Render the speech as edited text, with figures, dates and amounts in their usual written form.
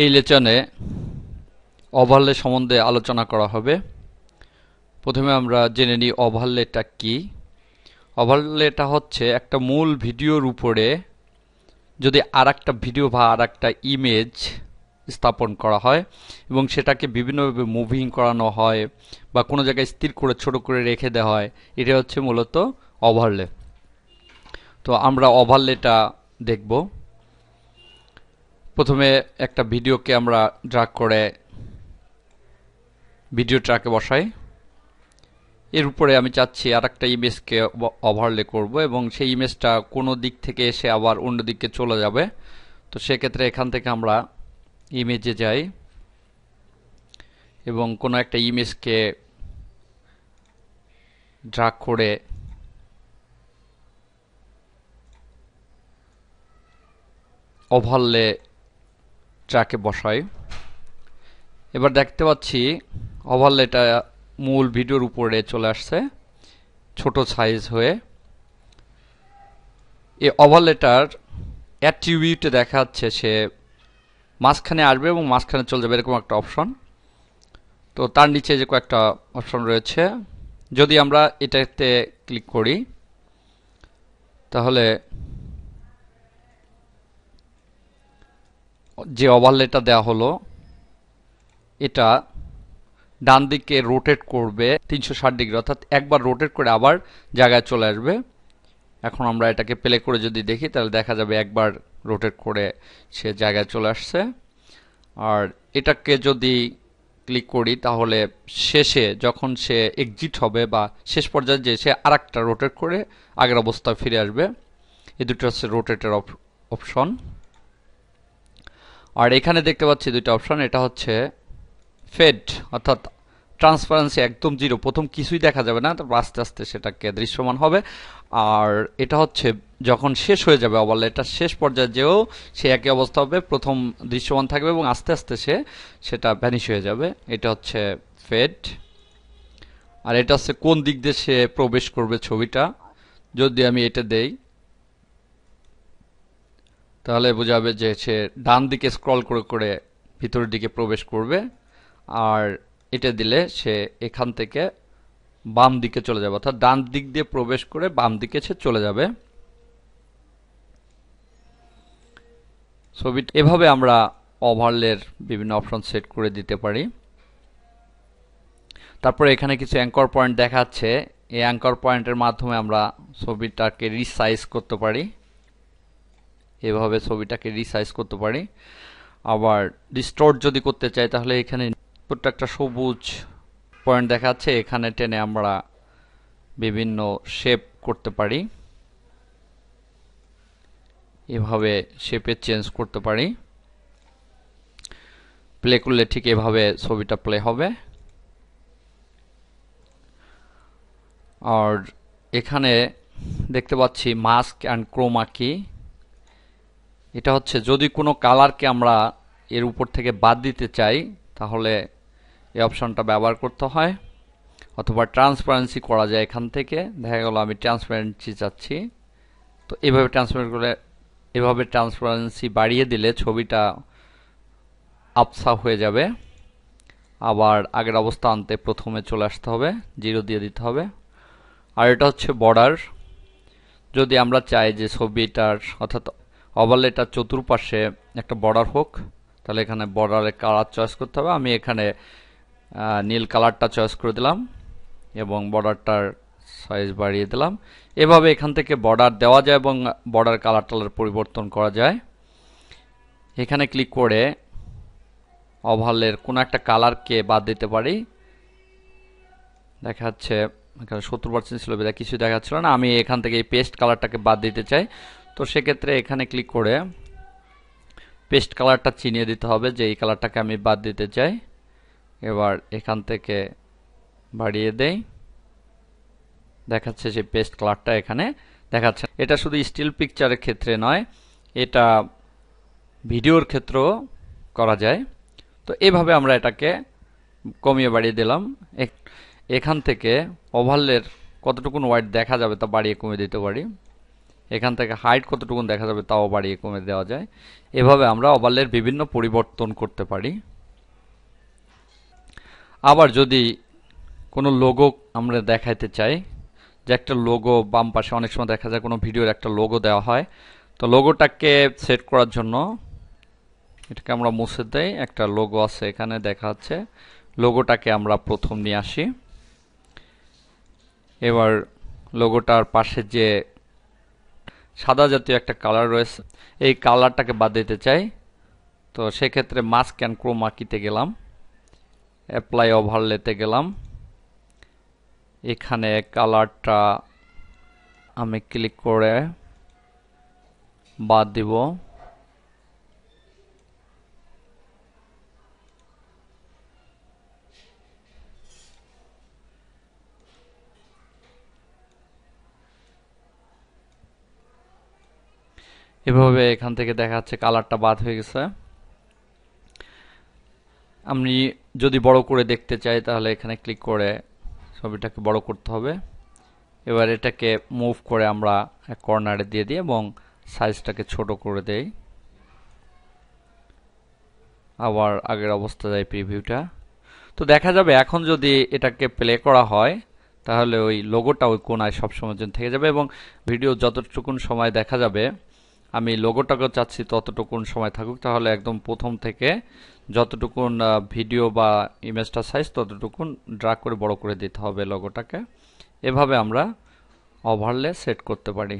এই লেসনে ওভারলে সম্বন্ধে আলোচনা করা হবে। প্রথমে আমরা জেনে নিই ওভারলেটা কি। ওভারলেটা হচ্ছে একটা মূল ভিডিওর উপরে যদি আরেকটা ভিডিও বা আরেকটা ইমেজ স্থাপন করা হয় এবং সেটাকে বিভিন্নভাবে মুভিং করানো হয় বা কোনো জায়গায় স্থির করে ছোট করে রেখে দেওয়া হয়, এটা হচ্ছে মূলত ওভারলে। তো আমরা ওভারলেটা দেখব। প্রথমে একটা ভিডিওকে আমরা ড্র্যাগ করে ভিডিও ট্র্যাকে বসাই। এর উপরে আমি চাচ্ছি আরেকটা ইমেজকে ওভারলে করব এবং সেই ইমেজটা কোনো দিক থেকে এসে আবার অন্য দিকে চলে যাবে। তো সেক্ষেত্রে এখান থেকে আমরা ইমেজে যাই এবং কোনো একটা ইমেজকে ড্র্যাগ করে ওভারলে ট্র্যাকে বসাই। এবার দেখতে পাচ্ছি ওভারলেটা মূল ভিডিওর উপরে চলে আসছে ছোট সাইজ হয়ে। এই ওভারলেটার অ্যাট্রিবিউটে দেখা যাচ্ছে সে মাঝখানে আসবে এবং মাঝখানে চলে যাবে, এরকম একটা অপশন। তো তার নিচে যে কয়েকটা অপশন রয়েছে, যদি আমরা এটাতে ক্লিক করি তাহলে যে ওভারলেটা দেওয়া হলো এটা ডান দিকে রোটেট করবে 360 ডিগ্রি, অর্থাৎ একবার রোটেট করে আবার জায়গায় চলে আসবে। এখন আমরা এটাকে প্লে করে যদি দেখি তাহলে দেখা যাবে একবার রোটেট করে সে জায়গায় চলে আসছে। আর এটাকে যদি ক্লিক করি তাহলে শেষে যখন সে এক্সিট হবে বা শেষ পর্যায়ে যে সে আরেকটা রোটেট করে আগের অবস্থায় ফিরে আসবে। এই দুটো হচ্ছে রোটেটের অপশন। আর এখানে দেখতে পাচ্ছি দুটো অপশন, এটা হচ্ছে ফেড অর্থাৎ ট্রান্সপারেন্সি একদম জিরো, প্রথম কিছুই দেখা যাবে না, তারপর আস্তে আস্তে সেটাকে দৃশ্যমান হবে। আর এটা হচ্ছে যখন শেষ হয়ে যাবে ওভারলেটা শেষ পর্যায়ে যেও সে একই অবস্থা হবে, প্রথম দৃশ্যমান থাকবে এবং আস্তে আস্তে সেটা ভ্যানিশ হয়ে যাবে। এটা হচ্ছে ফেড। আর এটা হচ্ছে কোন দিক দিয়ে সে প্রবেশ করবে ছবিটা। যদি আমি এটা দেই তাহলে বোঝাবে যে সে ডান দিকে স্ক্রল করে করে ভিতরের দিকে প্রবেশ করবে। আর এটা দিলে সে এখান থেকে বাম দিকে চলে যাবে, অর্থাৎ ডান দিক দিয়ে প্রবেশ করে বাম দিকে সে চলে যাবে। ছবি এভাবে আমরা ওভারলের বিভিন্ন অপশন সেট করে দিতে পারি। তারপরে এখানে কিছু অ্যাঙ্কর পয়েন্ট দেখাচ্ছে, এই অ্যাঙ্কর পয়েন্টের মাধ্যমে আমরা ছবিটাকে রিসাইজ করতে পারি। এভাবে ছবিটাকে রিসাইজ করতে পারি। আবার ডিস্টর্ট যদি করতে চাই তাহলে এখানে প্রত্যেকটা সবুজ পয়েন্ট দেখাচ্ছে, এখানে টেনে আমরা বিভিন্ন শেপ করতে পারি। এভাবে শেপে চেঞ্জ করতে পারি। প্লে করলে ঠিক এভাবে ছবিটা প্লে হবে। আর এখানে দেখতে পাচ্ছি মাস্ক অ্যান্ড ক্রোমা কি। এটা হচ্ছে যদি কোনো কালারকে আমরা এর উপর থেকে বাদ দিতে চাই তাহলে এই অপশনটা ব্যবহার করতে হয়, অথবা ট্রান্সপারেন্সি করা যায় এখান থেকে। দেখা গেল আমি ট্রান্সপারেন্সি চাচ্ছি, তো এভাবে ট্রান্সপারেন্ট করে এভাবে ট্রান্সপারেন্সি বাড়িয়ে দিলে ছবিটা আবছা হয়ে যাবে। আবার আগের অবস্থা আনতে প্রথমে চলে আসতে হবে, 0 দিয়ে দিতে হবে। আর এটা হচ্ছে বর্ডার। যদি আমরা চাই যে ছবিটার অর্থাৎ ওভারলেটার চতুর্পাশে একটা বর্ডার হোক তাহলে এখানে বর্ডারের কালার চয়েস করতে হবে। আমি এখানে নীল কালারটা চয়েস করে দিলাম এবং বর্ডারটার সাইজ বাড়িয়ে দিলাম। এভাবে এখান থেকে বর্ডার দেওয়া যায় এবং বর্ডার কালার টালার পরিবর্তন করা যায়। এখানে ক্লিক করে ওভারলের কোনো একটা কালারকে বাদ দিতে পারি। দেখা যাচ্ছে এখানে 70% ছিল, কিছু দেখাচ্ছিল না। আমি এখান থেকে এই পেস্ট কালারটাকে বাদ দিতে চাই, তো সেক্ষেত্রে এখানে ক্লিক করে পেস্ট কালারটা চিনিয়ে দিতে হবে যে এই কালারটাকে আমি বাদ দিতে চাই। এবার এখান থেকে বাড়িয়ে দেই, দেখাচ্ছে যে পেস্ট কালারটা এখানে দেখাচ্ছে। এটা শুধু স্টিল পিকচারের ক্ষেত্রে নয়, এটা ভিডিওর ক্ষেত্রেও করা যায়। তো এভাবে আমরা এটাকে কমিয়ে বাড়িয়ে দিলাম। এখান থেকে ওভারলের কতটুকুন ওয়াইড দেখা যাবে তা বাড়িয়ে কমিয়ে দিতে পারি। এখান থেকে হাইট কতটুকু দেখা যাবে তাও বাড়িয়ে কমে দেওয়া যায়। এভাবে আমরা ওভারলের বিভিন্ন পরিবর্তন করতে পারি। আবার যদি কোনো লোগো আমরা দেখাইতে চাই, যে একটা লোগো বাম পাশে অনেক সময় দেখা যায় কোনো ভিডিওর একটা লোগো দেওয়া হয়, তো লোগোটাকে সেট করার জন্য এটাকে আমরা মুছে দেই। একটা লোগো আছে এখানে দেখা যাচ্ছে, লোগোটাকে আমরা প্রথম নিয়ে আসি। এবার লোগোটার পাশে যে সাদা জাতীয় একটা কালার রয়েছে, এই কালারটাকে বাদ দিতে চাই। তো সেক্ষেত্রে মাস্ক অ্যান্ড ক্রোমা কিতে গেলাম, অ্যাপ্লাই ওভারলেতে গেলাম, এখানে কালারটা আমি ক্লিক করে বাদ দিব। এভাবে এখান থেকে দেখা যাচ্ছে কালারটা বাদ হয়ে গেছে। আমি যদি বড় করে দেখতে চাই তাহলে এখানে ক্লিক করে ছবিটাকে বড় করতে হবে। এবার এটাকে মুভ করে আমরা এক কর্নারে দিয়ে দিই এবং সাইজটাকে ছোট করে দেই। আবার আগের অবস্থা যায় প্রিভিউটা। তো দেখা যাবে এখন যদি এটাকে প্লে করা হয় তাহলে ওই লোগোটা ওই কোনায় সবসময়ের জন্য থেকে যাবে এবং ভিডিও যতটুকুন সময় দেখা যাবে, আমি লোগোটাকে চাচ্ছি ততটুকুন সময় থাকুক, তাহলে একদম প্রথম থেকে যতটুকুন ভিডিও বা ইমেজটা সাইজ ততটুকুন ড্র্যাগ করে বড় করে দিতে হবে লোগোটাকে। এভাবে আমরা ওভারলে সেট করতে পারি।